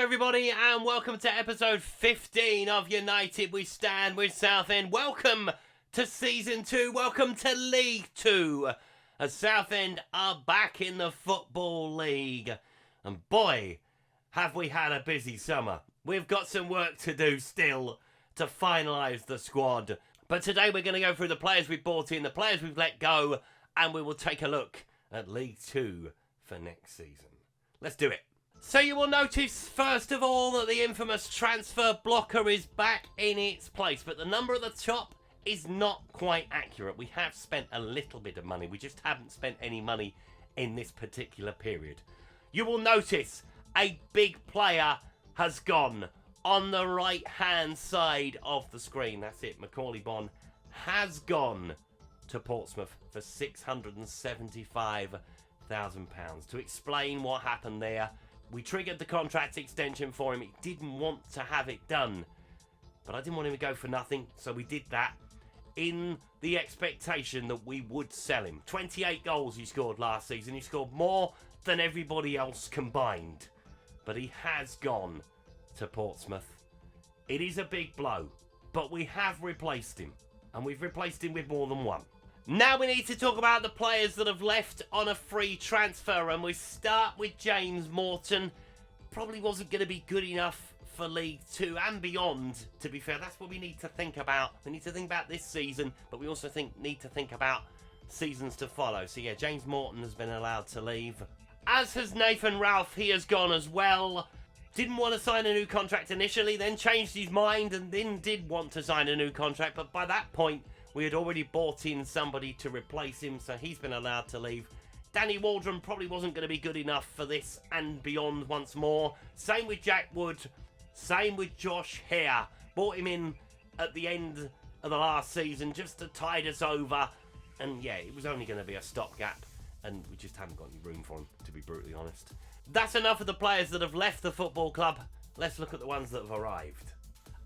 everybody, and welcome to episode 15 of United We Stand with Southend. Welcome to Season 2, welcome to League 2, as Southend are back in the Football League. And boy, have we had a busy summer. We've got some work to do still to finalise the squad. But today we're going to go through the players we've brought in, the players we've let go, and we will take a look at League 2 for next season. Let's do it. So you will notice, first of all, that the infamous transfer blocker is back in its place, but the number at the top is not quite accurate. We have spent a little bit of money. We just haven't spent any money in this particular period. You will notice a big player has gone on the right-hand side of the screen. That's it. Macaulay Bonne has gone to Portsmouth for £675,000. To explain what happened there, we triggered the contract extension for him. He didn't want to have it done, but I didn't want him to go for nothing, so we did that in the expectation that we would sell him. 28 goals he scored last season. He scored more than everybody else combined, but he has gone to Portsmouth. It is a big blow, but we have replaced him, and we've replaced him with more than one. Now we need to talk about the players that have left on a free transfer, and we start with James Morton. Probably wasn't going to be good enough for League 2 and beyond, to be fair. That's what we need to think about. We need to think about this season, but we also need to think about seasons to follow. So yeah, James Morton has been allowed to leave. As has Nathan Ralph, he has gone as well. Didn't want to sign a new contract initially, then changed his mind and then did want to sign a new contract, but by that point, we had already bought in somebody to replace him, so he's been allowed to leave. Danny Waldron probably wasn't going to be good enough for this and beyond once more. Same with Jack Wood. Same with Josh Hare. Bought him in at the end of the last season just to tide us over. And yeah, it was only going to be a stopgap, and we just haven't got any room for him, to be brutally honest. That's enough of the players that have left the football club. Let's look at the ones that have arrived.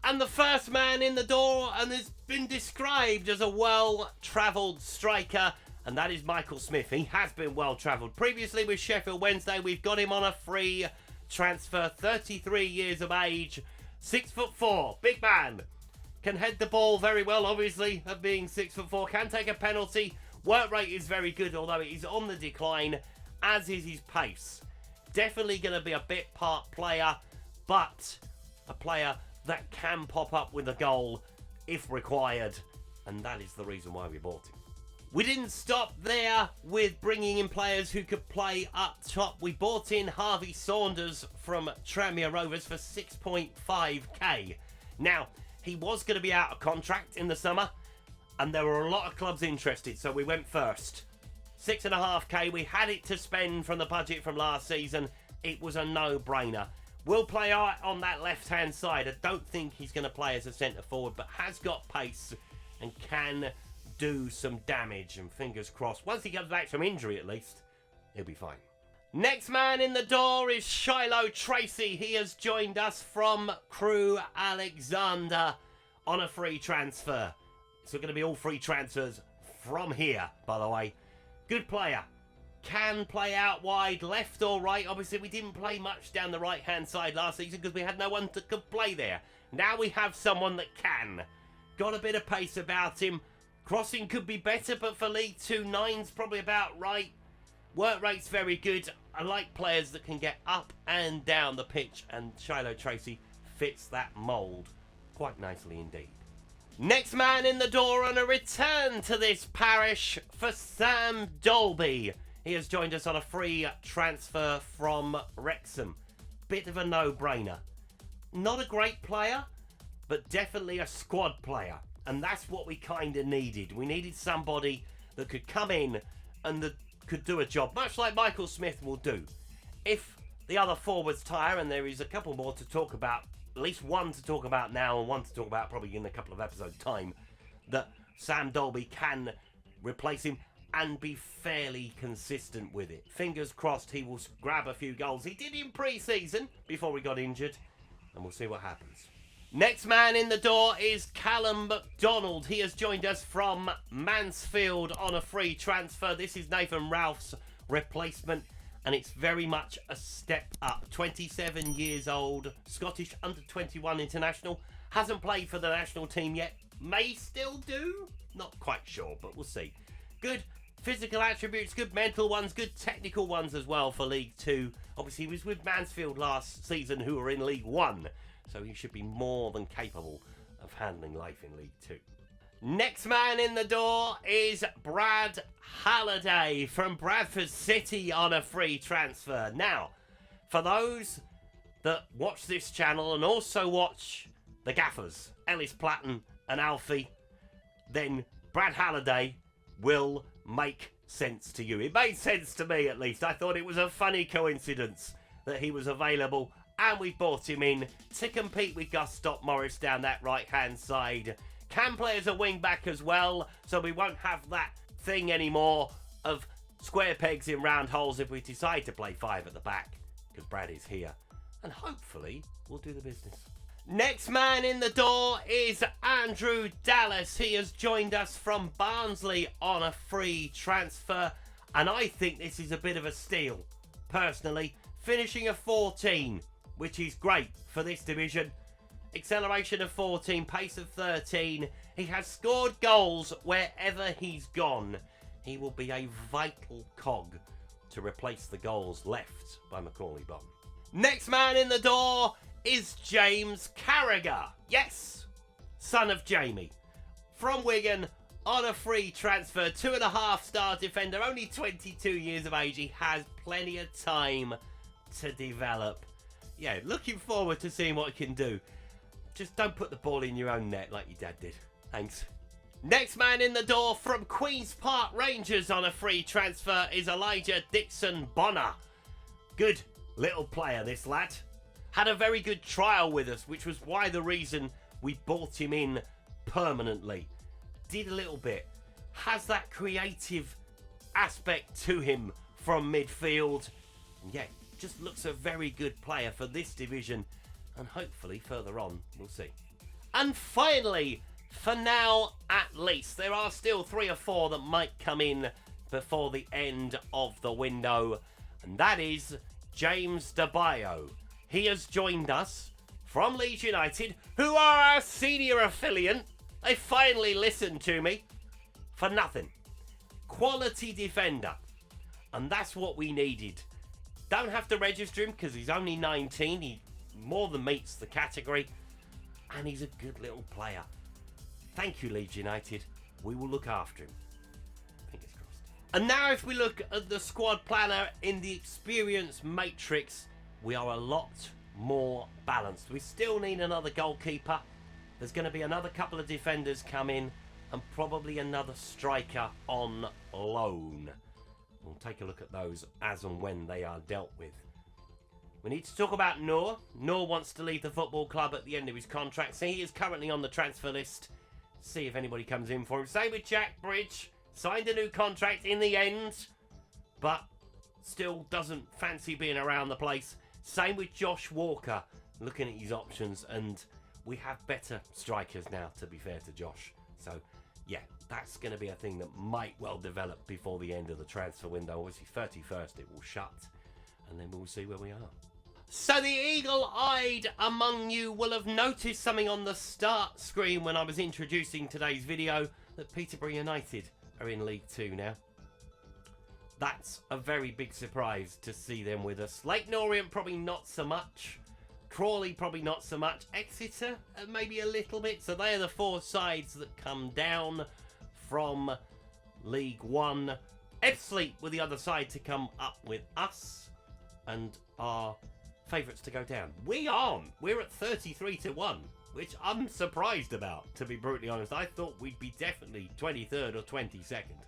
And the first man in the door, and has been described as a well-travelled striker, and that is Michael Smith. He has been well-travelled. Previously with Sheffield Wednesday, we've got him on a free transfer. 33 years of age, 6'4", big man. Can head the ball very well, obviously, of being 6'4". Can take a penalty. Work rate is very good, although it is on the decline, as is his pace. Definitely going to be a bit part player, but a player that can pop up with a goal if required, and that is the reason why we bought him. We didn't stop there with bringing in players who could play up top. We bought in Harvey Saunders from Tranmere Rovers for 6.5k. Now, he was going to be out of contract in the summer, and there were a lot of clubs interested, so we went first. 6.5k, we had it to spend from the budget from last season. It was a no-brainer. Will play on that left-hand side. I don't think he's going to play as a centre-forward, but has got pace and can do some damage. And fingers crossed, once he comes back from injury at least, he'll be fine. Next man in the door is Shiloh Tracy. He has joined us from Crewe Alexander on a free transfer. So going to be all free transfers from here, by the way. Good player. Can play out wide, left or right. Obviously, we didn't play much down the right-hand side last season because we had no one that could play there. Now we have someone that can. Got a bit of pace about him. Crossing could be better, but for League 2, 9's probably about right. Work rate's very good. I like players that can get up and down the pitch, and Shiloh Tracy fits that mould quite nicely indeed. Next man in the door on a return to this parish for Sam Dolby. He has joined us on a free transfer from Wrexham. Bit of a no-brainer. Not a great player, but definitely a squad player. And that's what we kind of needed. We needed somebody that could come in and that could do a job, much like Michael Smith will do. If the other forwards tire, and there is a couple more to talk about, at least one to talk about now and one to talk about probably in a couple of episodes' time, that Sam Dolby can replace him and be fairly consistent with it. Fingers crossed he will grab a few goals. He did in pre-season before he got injured, and we'll see what happens. Next man in the door is Callum McDonald. He has joined us from Mansfield on a free transfer. This is Nathan Ralph's replacement, and it's very much a step up. 27 years old, Scottish under-21 international, hasn't played for the national team yet, may still do, not quite sure, but we'll see. Good physical attributes, good mental ones, good technical ones as well for League 2. Obviously, he was with Mansfield last season, who were in League 1, so he should be more than capable of handling life in League 2. Next man in the door is Brad Halliday from Bradford City on a free transfer. Now, for those that watch this channel and also watch the Gaffers, Ellis Platten and Alfie, then Brad Halliday will make sense to you. It made sense to me, at least. I thought it was a funny coincidence that he was available and we brought him in to compete with Gus Stockmorris down that right-hand side. Can play as a wing-back as well, so we won't have that thing anymore of square pegs in round holes if we decide to play 5 at the back, because Brad is here. And hopefully, we'll do the business. Next man in the door is Andrew Dallas. He has joined us from Barnsley on a free transfer, and I think this is a bit of a steal, personally. Finishing a 14, which is great for this division. Acceleration of 14, pace of 13. He has scored goals wherever he's gone. He will be a vital cog to replace the goals left by Macaulay Bonne. Next man in the door is James Carragher. Yes, son of Jamie. From Wigan on a free transfer. 2.5-star defender, only 22 years of age. He has plenty of time to develop. Yeah, looking forward to seeing what he can do. Just don't put the ball in your own net like your dad did. Thanks. Next man in the door from Queen's Park Rangers on a free transfer is Elijah Dixon Bonner. Good little player, this lad. Had a very good trial with us, which was the reason we bought him in permanently. Did a little bit. Has that creative aspect to him from midfield. Yeah, just looks a very good player for this division. And hopefully further on, we'll see. And finally, for now at least, there are still 3 or 4 that might come in before the end of the window. And that is James DeBayo. He has joined us from Leeds United, who are our senior affiliate. They finally listened to me for nothing. Quality defender. And that's what we needed. Don't have to register him because he's only 19. He more than meets the category, and he's a good little player. Thank you, Leeds United. We will look after him. Fingers crossed. And now if we look at the squad planner in the experience matrix, we are a lot more balanced. We still need another goalkeeper. There's going to be another couple of defenders come in, and probably another striker on loan. We'll take a look at those as and when they are dealt with. We need to talk about Noor. Noor wants to leave the football club at the end of his contract, so he is currently on the transfer list. See if anybody comes in for him. Same with Jack Bridge. Signed a new contract in the end, but still doesn't fancy being around the place. Same with Josh Walker. Looking at his options, and we have better strikers now, to be fair to Josh. So, yeah, that's going to be a thing that might well develop before the end of the transfer window. Obviously, 31st it will shut, and then we'll see where we are. So the eagle-eyed among you will have noticed something on the start screen when I was introducing today's video, that Peterborough United are in League 2 now. That's a very big surprise to see them with us. Leyton Orient probably not so much. Crawley probably not so much. Exeter maybe a little bit. So they are the 4 sides that come down from League 1. Ebbsfleet were the other side to come up with us and are favourites to go down. We aren't. We're at 33-1, which I'm surprised about, to be brutally honest. I thought we'd be definitely 23rd or 22nd.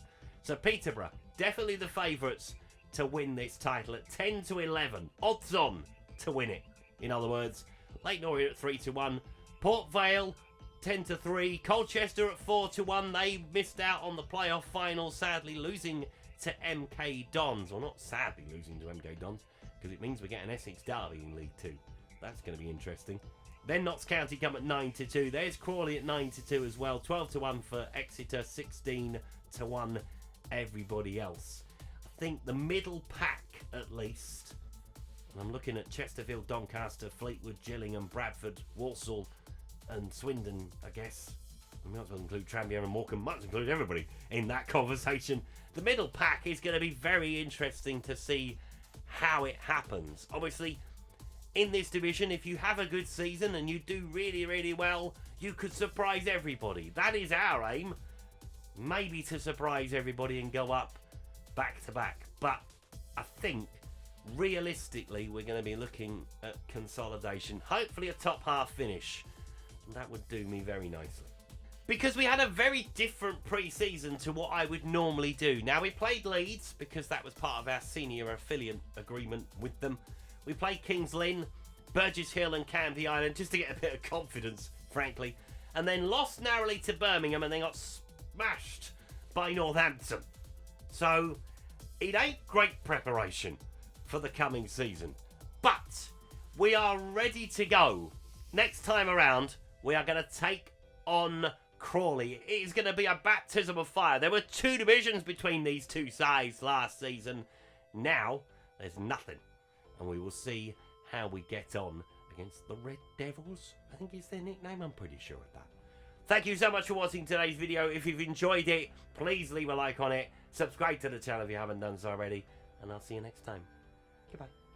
So Peterborough, definitely the favourites to win this title at 10-11. Odds on to win it, in other words. Leyton Orient at 3-1. Port Vale 10-3. Colchester at 4-1. They missed out on the playoff final, sadly losing to MK Dons. Well, not sadly losing to MK Dons, because it means we get an Essex derby in League 2. That's going to be interesting. Then Notts County come at 9-2. There's Crawley at 9-2 as well. 12-1 for Exeter. 16-1 everybody else. I think the middle pack at least. And I'm looking at Chesterfield, Doncaster, Fleetwood, Gillingham, Bradford, Walsall and Swindon, I guess. We might as well include Tranmere and Morecambe. Might include everybody in that conversation. The middle pack is going to be very interesting to see how it happens. Obviously, in this division, if you have a good season and you do really, really well, you could surprise everybody. That is our aim. Maybe to surprise everybody and go up back to back. But I think, realistically, we're going to be looking at consolidation. Hopefully a top half finish. That would do me very nicely. Because we had a very different pre-season to what I would normally do. Now, we played Leeds because that was part of our senior affiliate agreement with them. We played Kings Lynn, Burgess Hill and Canvey Island just to get a bit of confidence, frankly. And then lost narrowly to Birmingham and then got smashed by Northampton. So, it ain't great preparation for the coming season. But we are ready to go. Next time around, we are going to take on Crawley. It is going to be a baptism of fire. There were 2 divisions between these 2 sides last season. Now, there's nothing. And we will see how we get on against the Red Devils. I think it's their nickname. I'm pretty sure of that. Thank you so much for watching today's video. If you've enjoyed it, please leave a like on it. Subscribe to the channel if you haven't done so already. And I'll see you next time. Goodbye.